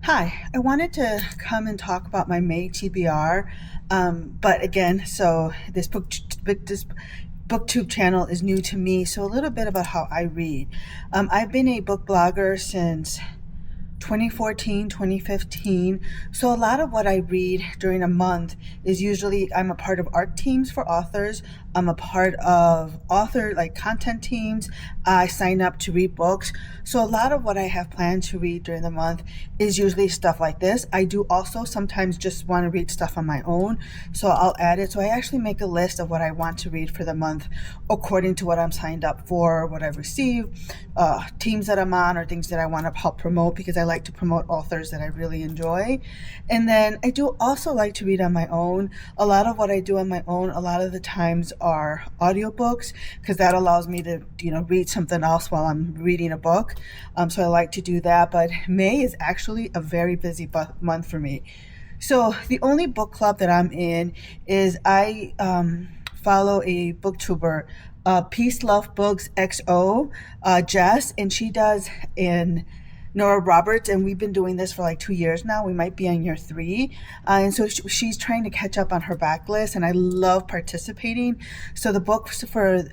Hi, I wanted to come and talk about my May TBR, but again, so this booktube channel is new to me. So a little bit about how I read. I've been a book blogger since 2014, 2015. So a lot of what I read during a month is usually I'm a part of art teams for authors. I'm a part of author like content teams. I sign up to read books. So a lot of what I have planned to read during the month is usually stuff like this. I do also sometimes just want to read stuff on my own. So I'll add it. So I actually make a list of what I want to read for the month according to what I'm signed up for, what I've received, teams that I'm on, or things that I want to help promote because I like to promote authors that I really enjoy. And then I do also like to read on my own. A lot of what I do on my own, a lot of the times are audiobooks because that allows me to, read something else while I'm reading a book. So I like to do that. But May is actually a very busy month for me. So the only book club that I'm in is I follow a booktuber, Peace Love Books XO, Jess, and she does in Nora Roberts, and we've been doing this for like 2 years now. We might be on year three. And so she's trying to catch up on her backlist, and I love participating. So the books for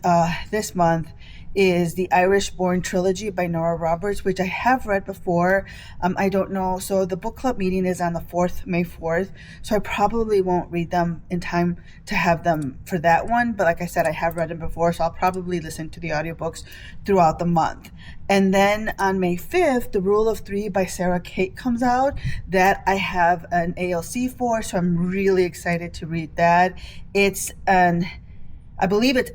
this month is the Irish Born trilogy by Nora Roberts, which I have read before. I don't know. So the book club meeting is on the 4th, May 4th. So I probably won't read them in time to have them for that one. But like I said, I have read them before, so I'll probably listen to the audiobooks throughout the month. And then on May 5th, The Rule of Three by Sarah Kate comes out. That I have an ALC for, so I'm really excited to read that. I believe it's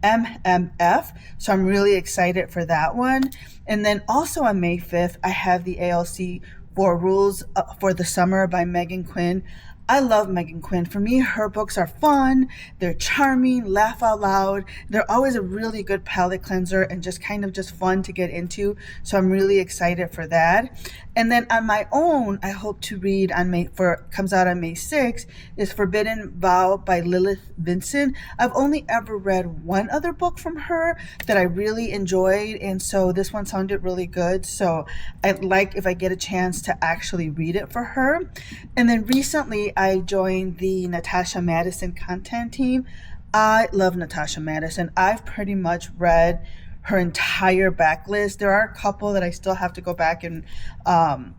MMF, so I'm really excited for that one. And then also on May 5th, I have the ALC for Rules for the Summer by Megan Quinn. I love Megan Quinn. For me, her books are fun, they're charming, laugh out loud. They're always a really good palate cleanser and just kind of just fun to get into. So I'm really excited for that. And then on my own, I hope to read comes out on May 6th, is Forbidden Vow by Lilith Vincent. I've only ever read one other book from her that I really enjoyed, and so this one sounded really good. So I'd like if I get a chance to actually read it for her. And then recently I joined the Natasha Madison content team. I love Natasha Madison. I've pretty much read her entire backlist. There are a couple that I still have to go back and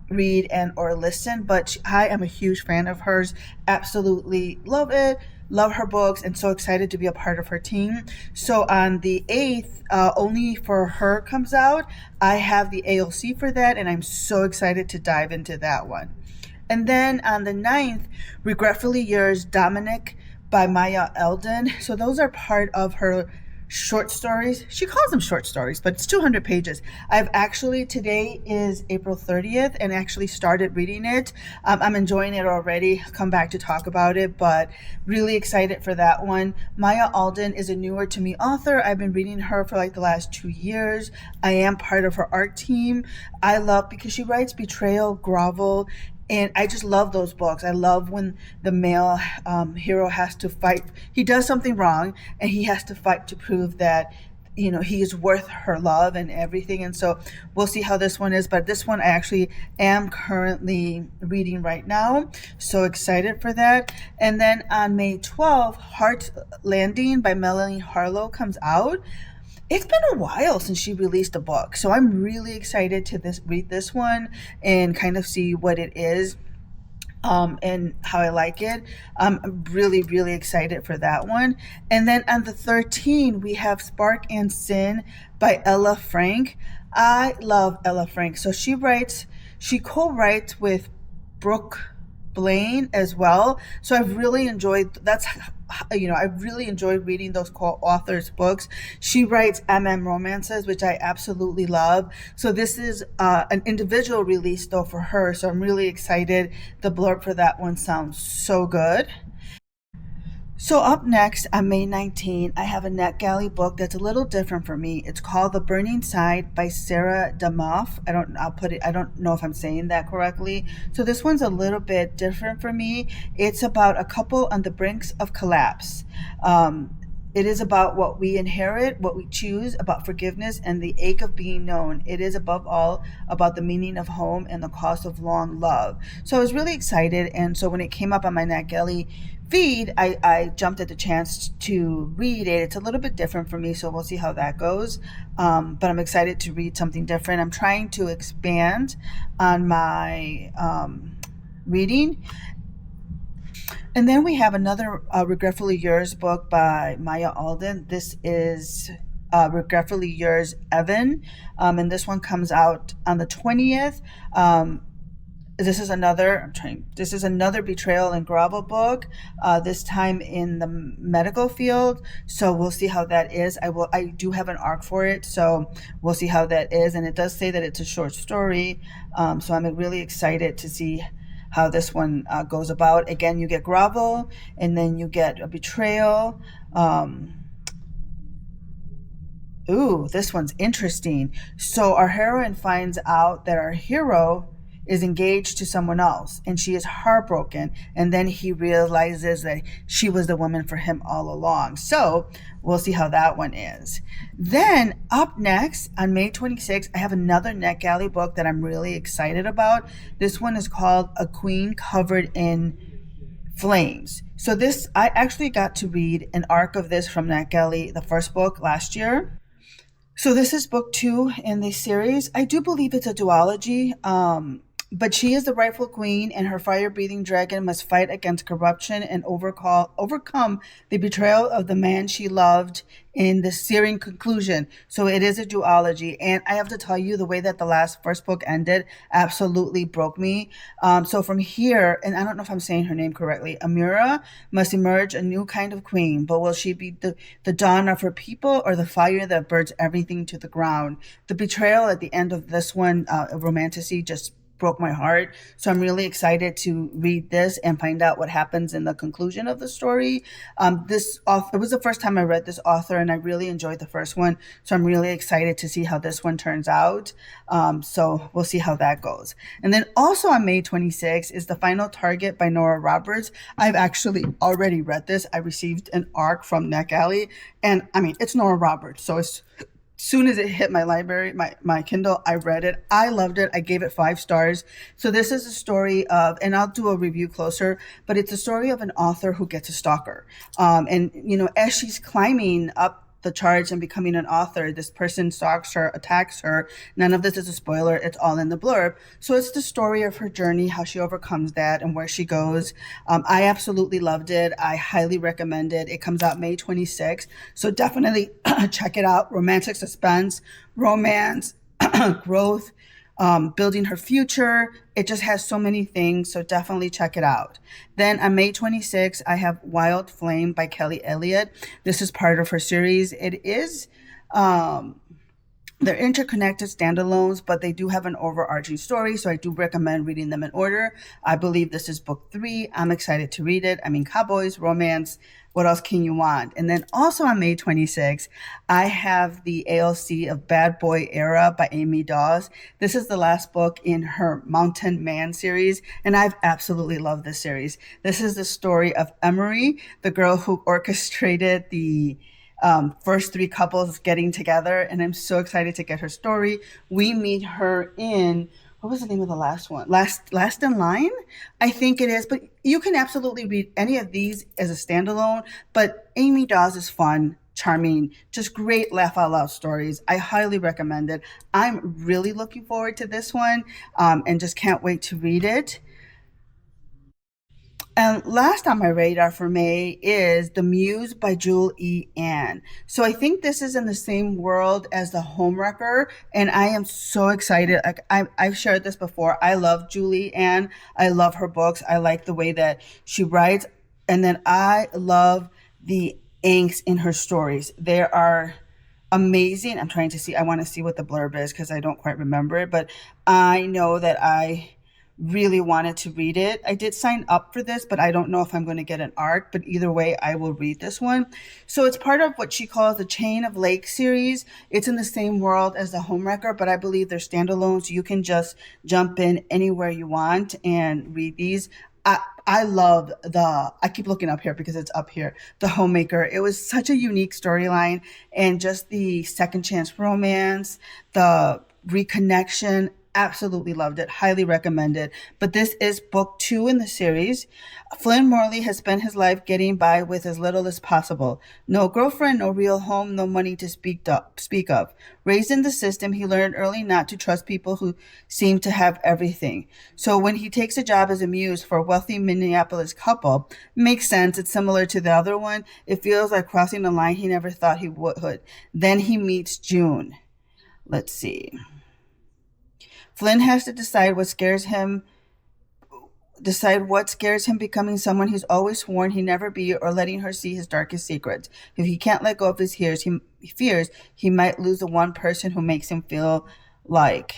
read and or listen, but I am a huge fan of hers. Absolutely love it. Love her books and so excited to be a part of her team. So on the 8th, Only for Her comes out. I have the ALC for that, and I'm so excited to dive into that one. And then on the 9th, Regretfully Yours, Dominic by Maya Eldon. So those are part of her short stories. She calls them short stories, but it's 200 pages. Today is April 30th and actually started reading it. I'm enjoying it already. I'll come back to talk about it, but really excited for that one. Maya Alden is a newer to me author. I've been reading her for like the last 2 years. I am part of her art team. I love because she writes Betrayal, Grovel, and I just love those books. I love when the male hero has to fight. He does something wrong, and he has to fight to prove that, he is worth her love and everything. And so we'll see how this one is. But this one I actually am currently reading right now. So excited for that. And then on May 12th, Heart Landing by Melanie Harlow comes out. It's been a while since she released a book, so I'm really excited to read this one and kind of see what it is, and how I like it. I'm really, really excited for that one. And then on the 13th, we have Spark and Sin by Ella Frank. I love Ella Frank. So she co-writes with Brooke Blaine as well. So I've really enjoyed I've really enjoyed reading those co-authors' books. She writes romances, which I absolutely love. So this is an individual release though for her. So I'm really excited. The blurb for that one sounds so good. So up next on May 19, I have a NetGalley book that's a little different for me. It's called The Burning Side by Sarah Damoff. I don't know if I'm saying that correctly. So this one's a little bit different for me. It's about a couple on the brinks of collapse. It is about what we inherit, what we choose, about forgiveness and the ache of being known. It is above all about the meaning of home and the cost of long love. So I was really excited. And so when it came up on my Nat Gelly feed, I jumped at the chance to read it. It's a little bit different for me, so we'll see how that goes. But I'm excited to read something different. I'm trying to expand on my reading. And then we have another Regretfully Yours book by Maya Alden. This is Regretfully Yours, Evan. And this one comes out on the 20th. This is another betrayal and grovel book, this time in the medical field. So we'll see how that is. I do have an arc for it, so we'll see how that is. And it does say that it's a short story. So I'm really excited to see how this one goes about. Again, you get grovel, and then you get a betrayal. Ooh, this one's interesting. So our heroine finds out that our hero is engaged to someone else, and she is heartbroken, and then he realizes that she was the woman for him all along. So we'll see how that one is. Then up next on May 26th, I have another NetGalley book that I'm really excited about. This one is called A Queen Covered in Flames. So this, I actually got to read an arc of this from NetGalley, the first book last year. So this is book 2 in the series. I do believe it's a duology. But she is the rightful queen, and her fire-breathing dragon must fight against corruption and overcome the betrayal of the man she loved in the searing conclusion. So it is a duology. And I have to tell you, the way that the first book ended absolutely broke me. So from here, and I don't know if I'm saying her name correctly, Amira must emerge a new kind of queen. But will she be the dawn of her people, or the fire that burns everything to the ground? The betrayal at the end of this one, Romanticy, just broke my heart. So I'm really excited to read this and find out what happens in the conclusion of the story. This author, it was the first time I read this author, and I really enjoyed the first one. So I'm really excited to see how this one turns out. So we'll see how that goes. And then also on May 26th is The Final Target by Nora Roberts. I've actually already read this. I received an arc from NetGalley, and I mean, it's Nora Roberts, so it's soon as it hit my library, my Kindle, I read it. I loved it. I gave it 5 stars. So this is a story of, and I'll do a review closer, but it's a story of an author who gets a stalker. And, you know, as she's climbing up the charge and becoming an author, this person stalks her, attacks her. None of this is a spoiler. It's all in the blurb. So it's the story of her journey, how she overcomes that, and where she goes. I absolutely loved it. I highly recommend it. It comes out May 26th. So definitely check it out. Romantic suspense, romance, growth, building her future. It just has so many things, so definitely check it out. Then on May 26th, I have Wild Flame by Kelly Elliott. This is part of her series. It is, they're interconnected standalones, but they do have an overarching story, so I do recommend reading them in order. I believe this is book 3. I'm excited to read it. I mean, cowboys, romance, what else can you want? And then also on May 26th, I have the ALC of Bad Boy Era by Amy Dawes. This is the last book in her Mountain Man series, and I've absolutely loved this series. This is the story of Emery, the girl who orchestrated the first 3 couples getting together, and I'm so excited to get her story. We meet her in, what was the name of the last one? Last in Line, I think it is. But you can absolutely read any of these as a standalone. But Amy Dawes is fun, charming, just great laugh out loud stories. I highly recommend it. I'm really looking forward to this one, and just can't wait to read it. And last on my radar for May is The Muse by Jewel E. Ann. So I think this is in the same world as The Homewrecker, and I am so excited. Like I've shared this before. I love Julie Ann. I love her books. I like the way that she writes, and then I love the angst in her stories. They are amazing. I'm trying to see. I want to see what the blurb is because I don't quite remember it, but I know that I really wanted to read it. I did sign up for this, but I don't know if I'm going to get an arc, but either way, I will read this one. So it's part of what she calls the Chain of Lake series. It's in the same world as The Homewrecker, but I believe they're standalones. You can just jump in anywhere you want and read these. I love I keep looking up here because it's up here, The Homemaker. It was such a unique storyline, and just the second chance romance, the reconnection. Absolutely loved it. Highly recommended. But this is book two in the series. Flynn Morley has spent his life getting by with as little as possible. No girlfriend, no real home, no money to speak of. Raised in the system, he learned early not to trust people who seem to have everything. So when he takes a job as a muse for a wealthy Minneapolis couple, makes sense. It's similar to the other one. It feels like crossing a line he never thought he would. Then he meets June. Let's see. Flynn has to decide what scares him becoming someone he's always sworn he'd never be, or letting her see his darkest secrets. If he can't let go of his fears, he might lose the one person who makes him feel like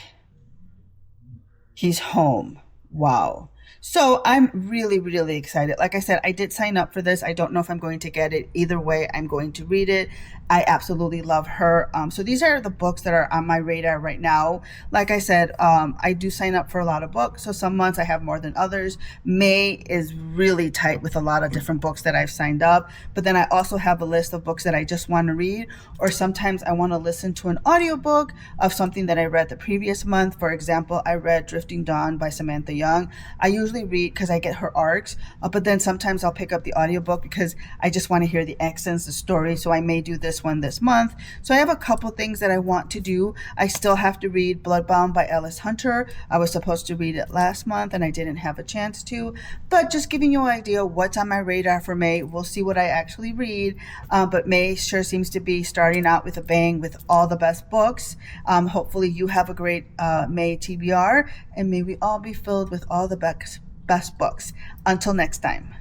he's home. Wow. So I'm really, really excited. Like I said, I did sign up for this. I don't know if I'm going to get it. Either way, I'm going to read it. I absolutely love her. So these are the books that are on my radar right now. Like I said, I do sign up for a lot of books. So some months I have more than others. May is really tight with a lot of different books that I've signed up. But then I also have a list of books that I just want to read. Or sometimes I want to listen to an audiobook of something that I read the previous month. For example, I read Drifting Dawn by Samantha Young. I usually read because I get her arcs, but then sometimes I'll pick up the audiobook because I just want to hear the accents, the story. So I may do this one this month. So I have a couple things that I want to do. I still have to read Bloodbound by Alice Hunter. I was supposed to read it last month and I didn't have a chance to, but just giving you an idea what's on my radar for May. We'll see what I actually read. But May sure seems to be starting out with a bang with all the best books. Hopefully you have a great May TBR, and may we all be filled with all the best books. Until next time.